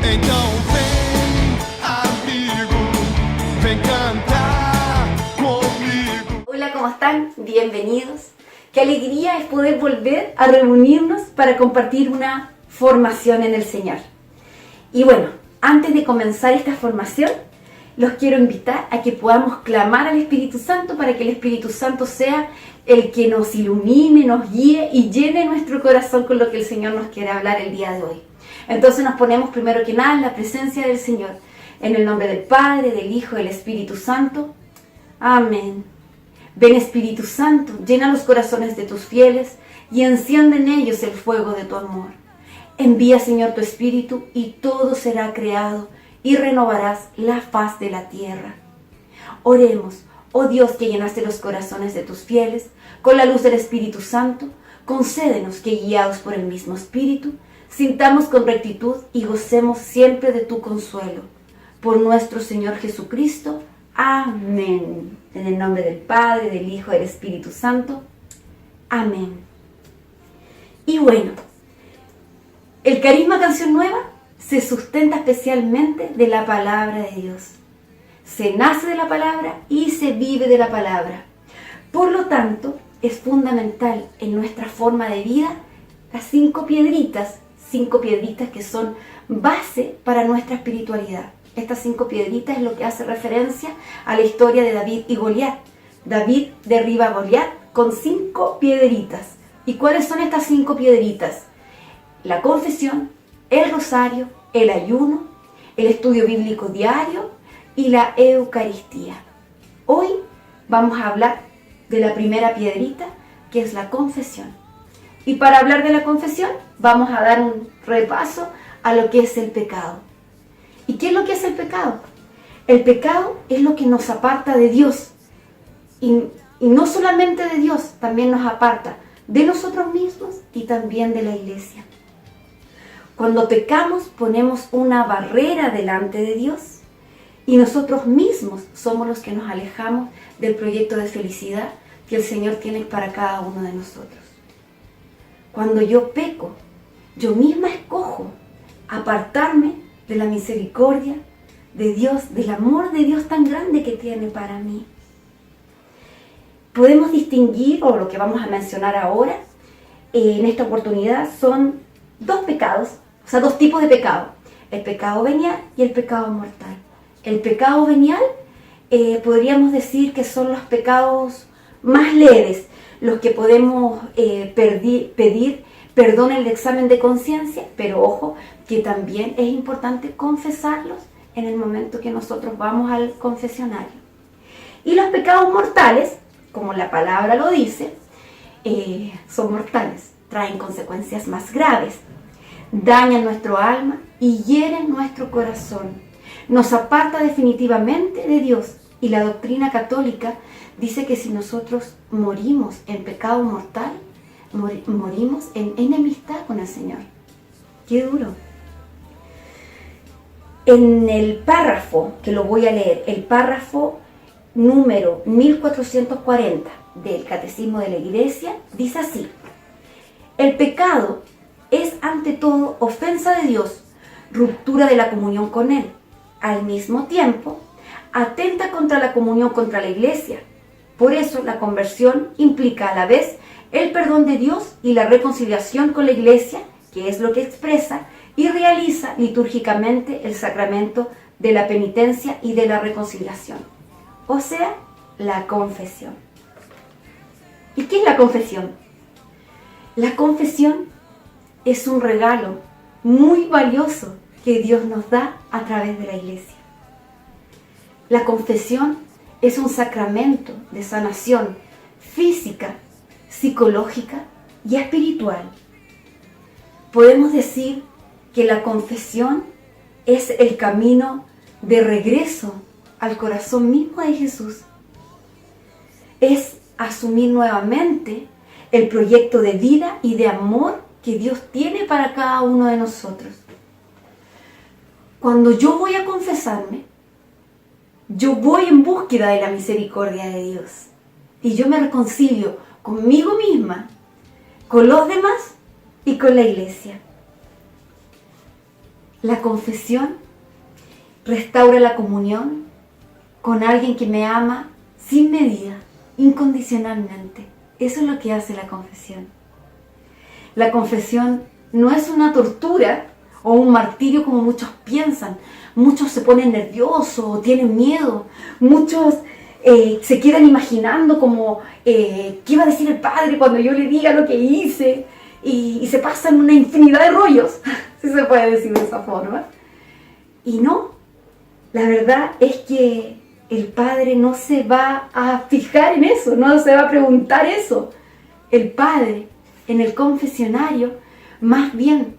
Então vem, amigo, vem cantar comigo. Hola, ¿cómo están? Bienvenidos. Qué alegría es poder volver a reunirnos para compartir una formación en el Señor. Y bueno, antes de comenzar esta formación, los quiero invitar a que podamos clamar al Espíritu Santo para que el Espíritu Santo sea el que nos ilumine, nos guíe y llene nuestro corazón con lo que el Señor nos quiere hablar el día de hoy. Entonces nos ponemos primero que nada en la presencia del Señor. En el nombre del Padre, del Hijo y del Espíritu Santo. Amén. Ven Espíritu Santo, llena los corazones de tus fieles y enciende en ellos el fuego de tu amor. Envía, Señor, tu Espíritu y todo será creado y renovarás la faz de la tierra. Oremos, oh Dios que llenaste los corazones de tus fieles con la luz del Espíritu Santo, concédenos que guiados por el mismo Espíritu, sintamos con rectitud y gocemos siempre de tu consuelo. Por nuestro Señor Jesucristo. Amén. En el nombre del Padre, del Hijo y del Espíritu Santo. Amén. Y bueno, el Carisma Canción Nueva se sustenta especialmente de la palabra de Dios. Se nace de la palabra y se vive de la palabra. Por lo tanto, es fundamental en nuestra forma de vida las cinco piedritas que son base para nuestra espiritualidad. Estas 5 piedritas es lo que hace referencia a la historia de David y Goliat. David derriba a Goliat con 5 piedritas. ¿Y cuáles son estas 5 piedritas? La confesión, el rosario, el ayuno, el estudio bíblico diario y la Eucaristía. Hoy vamos a hablar de la primera piedrita, que es la confesión. Y para hablar de la confesión, vamos a dar un repaso a lo que es el pecado. ¿Y qué es lo que es el pecado? El pecado es lo que nos aparta de Dios. Y no solamente de Dios, también nos aparta de nosotros mismos y también de la iglesia. Cuando pecamos, ponemos una barrera delante de Dios y nosotros mismos somos los que nos alejamos del proyecto de felicidad que el Señor tiene para cada uno de nosotros. Cuando yo peco, yo misma escojo apartarme de la misericordia de Dios, del amor de Dios tan grande que tiene para mí. Podemos distinguir, o lo que vamos a mencionar ahora, en esta oportunidad, son 2 pecados, o sea, 2 tipos de pecado. El pecado venial y el pecado mortal. El pecado venial, podríamos decir que son los pecados más leves, los que podemos pedir perdón en el examen de conciencia, pero ojo, que también es importante confesarlos en el momento que nosotros vamos al confesionario. Y los pecados mortales, como la palabra lo dice, son mortales, traen consecuencias más graves, dañan nuestro alma y hieren nuestro corazón, nos aparta definitivamente de Dios. Y la doctrina católica dice que si nosotros morimos en pecado mortal, morimos en enemistad con el Señor. ¡Qué duro! En el párrafo, que lo voy a leer, el párrafo número 1440 del Catecismo de la Iglesia, dice así: el pecado es ante todo ofensa de Dios, ruptura de la comunión con Él. Al mismo tiempo, atenta contra la comunión contra la Iglesia. Por eso la conversión implica a la vez el perdón de Dios y la reconciliación con la Iglesia, que es lo que expresa y realiza litúrgicamente el sacramento de la penitencia y de la reconciliación, o sea, la confesión. ¿Y qué es la confesión? La confesión es un regalo muy valioso que Dios nos da a través de la Iglesia. La confesión es un sacramento de sanación física, psicológica y espiritual. Podemos decir que la confesión es el camino de regreso al corazón mismo de Jesús. Es asumir nuevamente el proyecto de vida y de amor que Dios tiene para cada uno de nosotros. Cuando yo voy a confesarme, yo voy en búsqueda de la misericordia de Dios y yo me reconcilio conmigo misma, con los demás y con la iglesia. La confesión restaura la comunión con alguien que me ama sin medida, incondicionalmente. Eso es lo que hace la confesión. La confesión no es una tortura o un martirio como muchos piensan. Muchos se ponen nerviosos o tienen miedo. Muchos se quedan imaginando como qué va a decir el Padre cuando yo le diga lo que hice. Y se pasan una infinidad de rollos, si se puede decir de esa forma. Y no, la verdad es que el Padre no se va a fijar en eso, no se va a preguntar eso. El Padre en el confesionario, más bien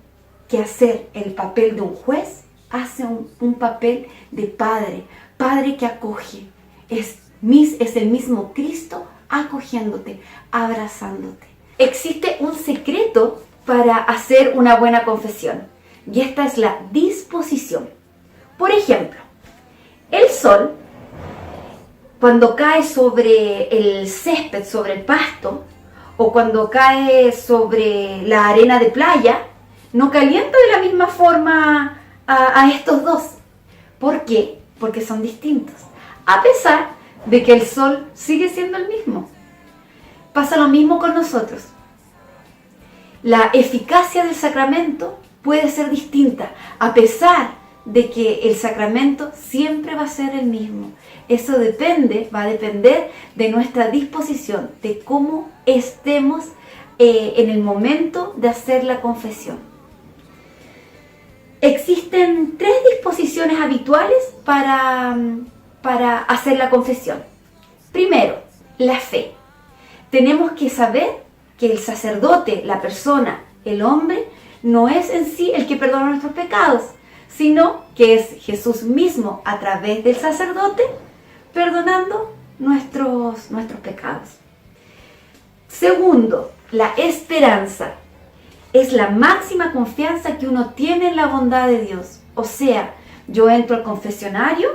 que hacer el papel de un juez, hace un papel de Padre, Padre que acoge. Es el mismo Cristo acogiéndote, abrazándote. Existe un secreto para hacer una buena confesión, y esta es la disposición. Por ejemplo, el sol, cuando cae sobre el césped, sobre el pasto, o cuando cae sobre la arena de playa, no calienta de la misma forma a estos dos. ¿Por qué? Porque son distintos, a pesar de que el sol sigue siendo el mismo. Pasa lo mismo con nosotros. La eficacia del sacramento puede ser distinta, a pesar de que el sacramento siempre va a ser el mismo. Eso va a depender de nuestra disposición, de cómo estemos en el momento de hacer la confesión. Existen 3 disposiciones habituales para hacer la confesión. Primero, la fe. Tenemos que saber que el sacerdote, la persona, el hombre, no es en sí el que perdona nuestros pecados, sino que es Jesús mismo a través del sacerdote perdonando nuestros pecados. Segundo, la esperanza. Es la máxima confianza que uno tiene en la bondad de Dios. O sea, yo entro al confesionario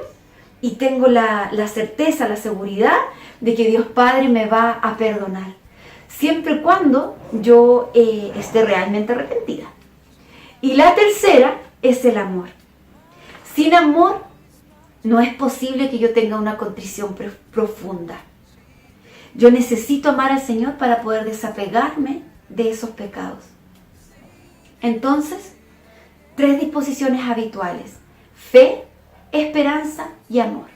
y tengo la certeza, la seguridad de que Dios Padre me va a perdonar, siempre y cuando yo esté realmente arrepentida. Y la tercera es el amor. Sin amor no es posible que yo tenga una contrición profunda. Yo necesito amar al Señor para poder desapegarme de esos pecados. Entonces, 3 disposiciones habituales: fe, esperanza y amor.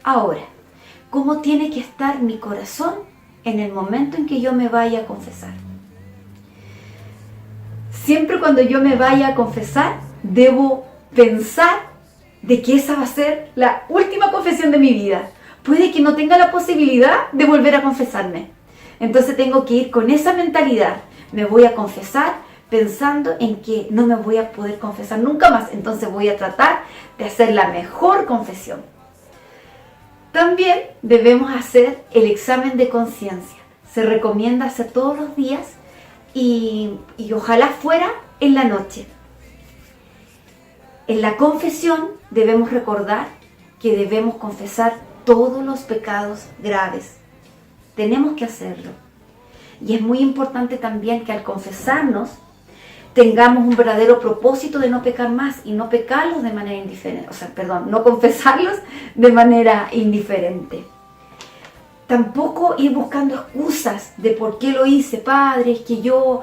Ahora, ¿cómo tiene que estar mi corazón en el momento en que yo me vaya a confesar? Siempre cuando yo me vaya a confesar, debo pensar de que esa va a ser la última confesión de mi vida. Puede que no tenga la posibilidad de volver a confesarme. Entonces tengo que ir con esa mentalidad. Me voy a confesar pensando en que no me voy a poder confesar nunca más. Entonces voy a tratar de hacer la mejor confesión. También debemos hacer el examen de conciencia. Se recomienda hacer todos los días y ojalá fuera en la noche. En la confesión debemos recordar que debemos confesar todos los pecados graves. Tenemos que hacerlo. Y es muy importante también que al confesarnos tengamos un verdadero propósito de no pecar más y no pecarlos de manera indiferente. No confesarlos de manera indiferente. Tampoco ir buscando excusas de por qué lo hice, Padre, es que yo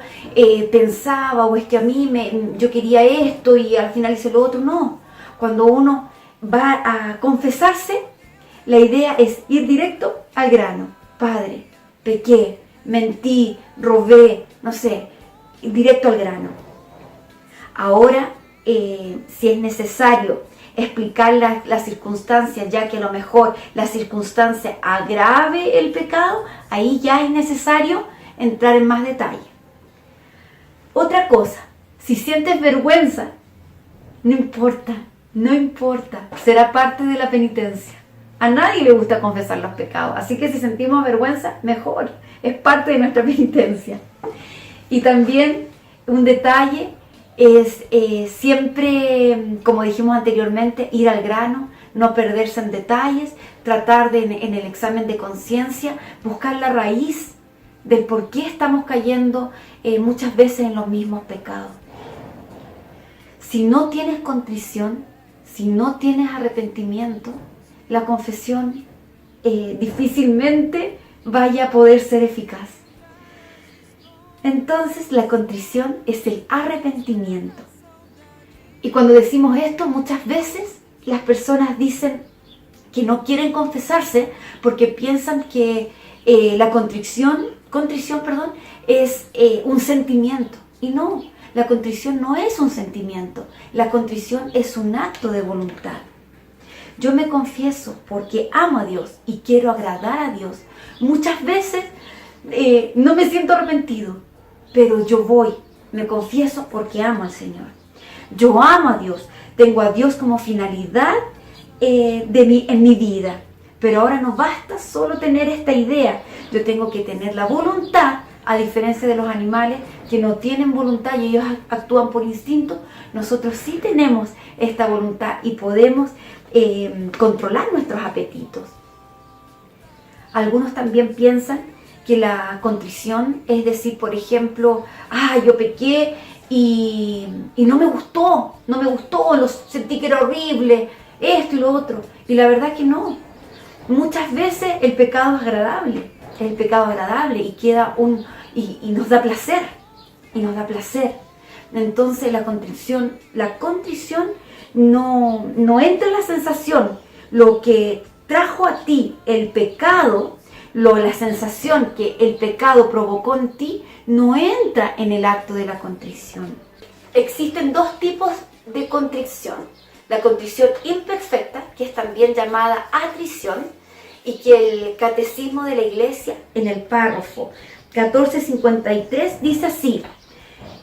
pensaba, o es que a mí yo quería esto y al final hice lo otro. No, cuando uno va a confesarse, la idea es ir directo al grano. Padre, pequé, mentí, robé, directo al grano. Ahora, si es necesario explicar las circunstancias, ya que a lo mejor la circunstancia agrave el pecado, ahí ya es necesario entrar en más detalle. Otra cosa, si sientes vergüenza, no importa, será parte de la penitencia. A nadie le gusta confesar los pecados, así que si sentimos vergüenza, mejor, es parte de nuestra penitencia. Y también un detalle es siempre, como dijimos anteriormente, ir al grano, no perderse en detalles, tratar de, en el examen de conciencia, buscar la raíz del por qué estamos cayendo muchas veces en los mismos pecados. Si no tienes contrición, si no tienes arrepentimiento, la confesión difícilmente vaya a poder ser eficaz. Entonces la contrición es el arrepentimiento. Y cuando decimos esto, muchas veces las personas dicen que no quieren confesarse porque piensan que la contrición es un sentimiento. Y no, la contrición no es un sentimiento. La contrición es un acto de voluntad. Yo me confieso porque amo a Dios y quiero agradar a Dios. Muchas veces no me siento arrepentido, pero yo voy, me confieso porque amo al Señor. Yo amo a Dios, tengo a Dios como finalidad en mi vida. Pero ahora no basta solo tener esta idea, yo tengo que tener la voluntad, a diferencia de los animales que no tienen voluntad y ellos actúan por instinto. Nosotros sí tenemos esta voluntad y podemos controlar nuestros apetitos. Algunos también piensan que la contrición es decir, por ejemplo, yo pequé y no me gustó, lo sentí que era horrible, esto y lo otro. Y la verdad que no. Muchas veces el pecado es agradable y queda y nos da placer, Entonces la contrición no entra en la sensación. Lo que trajo a ti el pecado, la sensación que el pecado provocó en ti, no entra en el acto de la contrición. Existen dos tipos de contrición. La contrición imperfecta, que es también llamada atrición, y que el Catecismo de la Iglesia, en el párrafo 1453, dice así: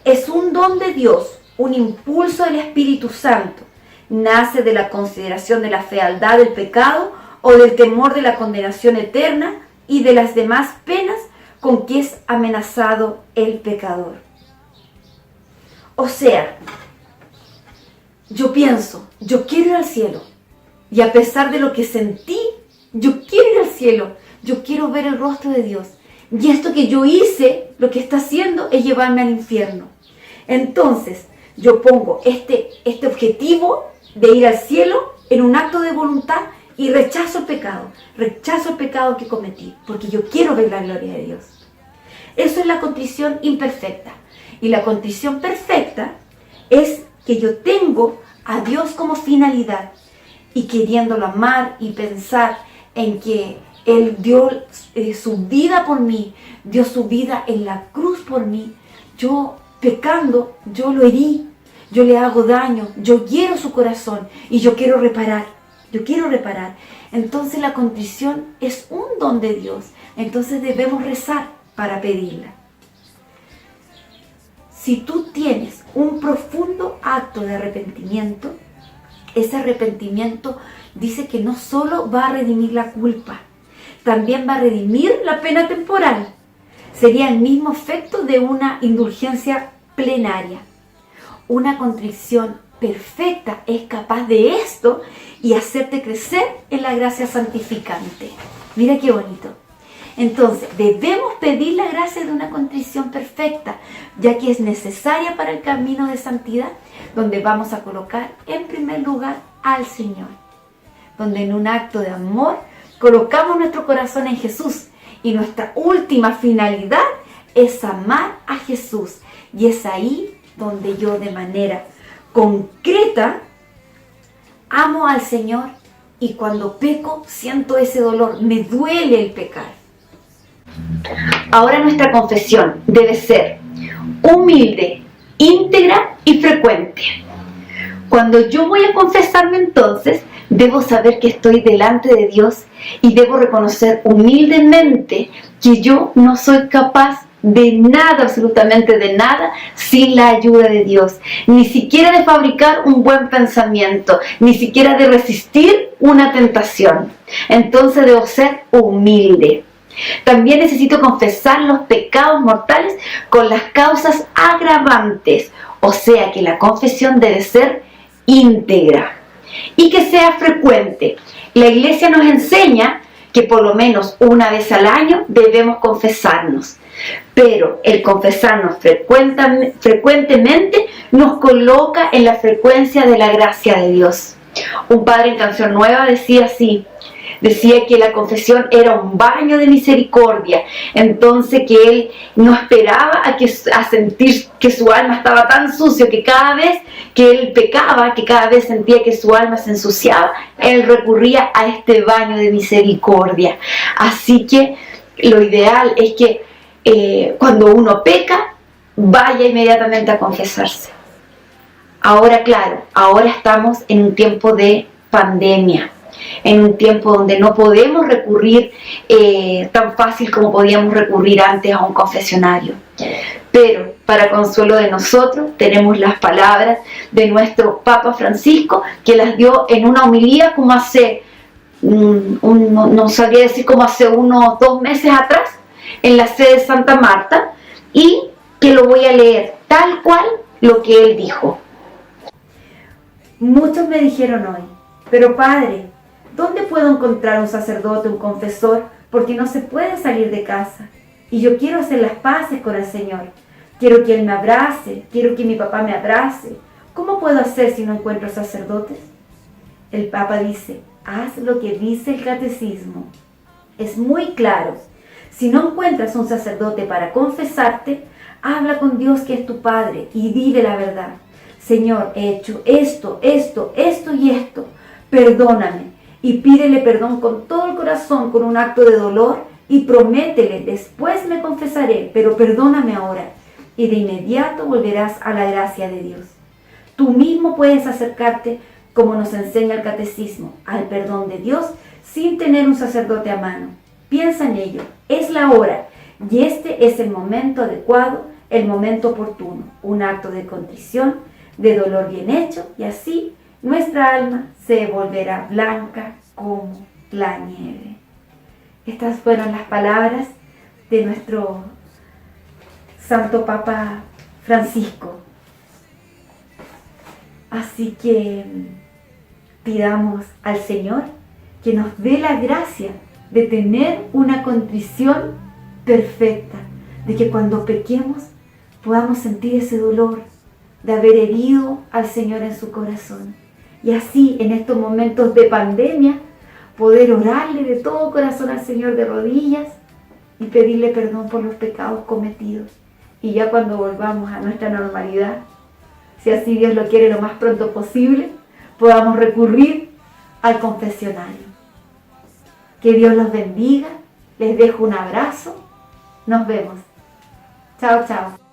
es un don de Dios, un impulso del Espíritu Santo, nace de la consideración de la fealdad del pecado o del temor de la condenación eterna y de las demás penas con que es amenazado el pecador. O sea, yo pienso, yo quiero ir al cielo, y a pesar de lo que sentí, yo quiero ir al cielo, yo quiero ver el rostro de Dios, y esto que yo hice, lo que está haciendo es llevarme al infierno. Entonces, yo pongo este objetivo de ir al cielo en un acto de voluntad y rechazo el pecado que cometí, porque yo quiero ver la gloria de Dios. Eso es la contrición imperfecta. Y la contrición perfecta es que yo tengo a Dios como finalidad y queriéndolo amar y pensar en que Él dio su vida por mí, dio su vida en la cruz por mí. Yo pecando, yo lo herí, yo le hago daño, yo hiero su corazón y yo quiero reparar. Entonces la contrición es un don de Dios. Entonces debemos rezar para pedirla. Si tú tienes un profundo acto de arrepentimiento, ese arrepentimiento dice que no solo va a redimir la culpa, también va a redimir la pena temporal. Sería el mismo efecto de una indulgencia plenaria. Una contrición perfecta es capaz de esto y hacerte crecer en la gracia santificante. Mira qué bonito. Entonces, debemos pedir la gracia de una contrición perfecta, ya que es necesaria para el camino de santidad, donde vamos a colocar en primer lugar al Señor, donde en un acto de amor colocamos nuestro corazón en Jesús y nuestra última finalidad es amar a Jesús. Y es ahí donde yo de manera concreta amo al Señor y cuando peco siento ese dolor, me duele el pecar. Ahora nuestra confesión debe ser humilde, íntegra y frecuente. Cuando yo voy a confesarme entonces, debo saber que estoy delante de Dios y debo reconocer humildemente que yo no soy capaz de nada, absolutamente de nada, sin la ayuda de Dios. Ni siquiera de fabricar un buen pensamiento, ni siquiera de resistir una tentación. Entonces debo ser humilde. También necesito confesar los pecados mortales con las causas agravantes, o sea que la confesión debe ser íntegra y que sea frecuente. La Iglesia nos enseña que por lo menos una vez al año debemos confesarnos. pero el confesarnos frecuentemente nos coloca en la frecuencia de la gracia de Dios. Un padre en Canción Nueva decía así, decía que la confesión era un baño de misericordia, entonces que él no esperaba a sentir que su alma estaba tan sucio, que cada vez que él pecaba, que cada vez sentía que su alma se ensuciaba, él recurría a este baño de misericordia. Así que lo ideal es que cuando uno peca, vaya inmediatamente a confesarse. Ahora, claro, ahora estamos en un tiempo de pandemia, en un tiempo donde no podemos recurrir tan fácil como podíamos recurrir antes a un confesionario. Pero para consuelo de nosotros tenemos las palabras de nuestro Papa Francisco, que las dio en una homilía como hace, no sabría decir, como hace unos 2 meses atrás, en la sede de Santa Marta, y que lo voy a leer tal cual lo que él dijo. Muchos me dijeron hoy, pero padre, ¿dónde puedo encontrar un sacerdote, un confesor? Porque no se puede salir de casa. Y yo quiero hacer las paces con el Señor. Quiero que Él me abrace, quiero que mi papá me abrace. ¿Cómo puedo hacer si no encuentro sacerdotes? El Papa dice, haz lo que dice el catecismo. Es muy claro. Si no encuentras un sacerdote para confesarte, habla con Dios que es tu Padre y dile la verdad. Señor, he hecho esto y esto. Perdóname. Y pídele perdón con todo el corazón, con un acto de dolor, y prométele, después me confesaré, pero perdóname ahora. Y de inmediato volverás a la gracia de Dios. Tú mismo puedes acercarte, como nos enseña el catecismo, al perdón de Dios sin tener un sacerdote a mano. Piensa en ello, es la hora, y este es el momento adecuado, el momento oportuno, un acto de contrición, de dolor bien hecho, y así nuestra alma se volverá blanca como la nieve. Estas fueron las palabras de nuestro Santo Papa Francisco. Así que pidamos al Señor que nos dé la gracia de tener una contrición perfecta, de que cuando pequemos podamos sentir ese dolor de haber herido al Señor en su corazón. Y así, en estos momentos de pandemia, poder orarle de todo corazón al Señor de rodillas y pedirle perdón por los pecados cometidos. Y ya cuando volvamos a nuestra normalidad, si así Dios lo quiere lo más pronto posible, podamos recurrir al confesionario. Que Dios los bendiga, les dejo un abrazo, nos vemos. Chao, chao.